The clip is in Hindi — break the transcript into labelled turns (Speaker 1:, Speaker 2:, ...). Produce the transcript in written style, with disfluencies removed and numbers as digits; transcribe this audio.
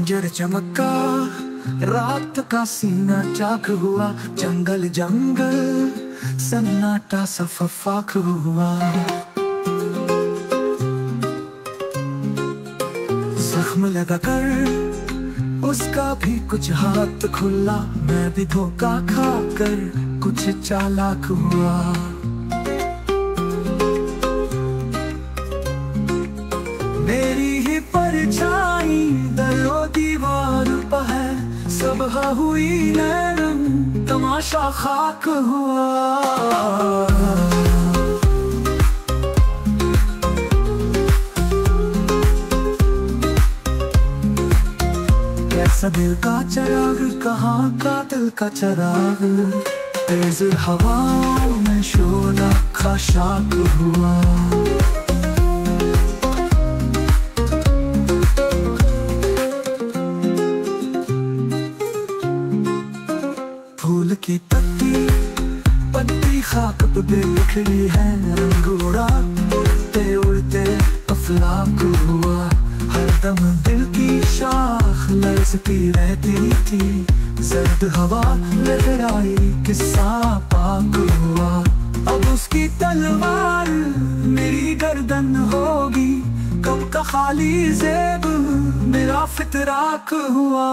Speaker 1: खंजर चमका, रात का सीना चाक हुआ। जंगल जंगल सन्नाटा सफाक हुआ। जख्म लगा कर उसका भी कुछ हाथ खुला। मैं भी धोखा खाकर कुछ चालाक हुआ। मेरी ही परछाई दरो दीवार पर है। सब हुई नैनम तमाशा खाक हुआ। कैसा दिल का चिराग, कहाँ का दिल का चिराग। तेज हवाओं में शोर खाशाक हुआ। फूल की पत्ती पत्ती खाक पे बिखरी है। रंग उड़ाते उड़ते अफलाक हुआ। हरदम दिल की शाख लरजती रहती थी। सर्द हवा लहराई किस्सा पाक हुआ। अब उसकी तलवार मेरी गर्दन होगी। कब का खाली जेब मेरा फितराक हुआ।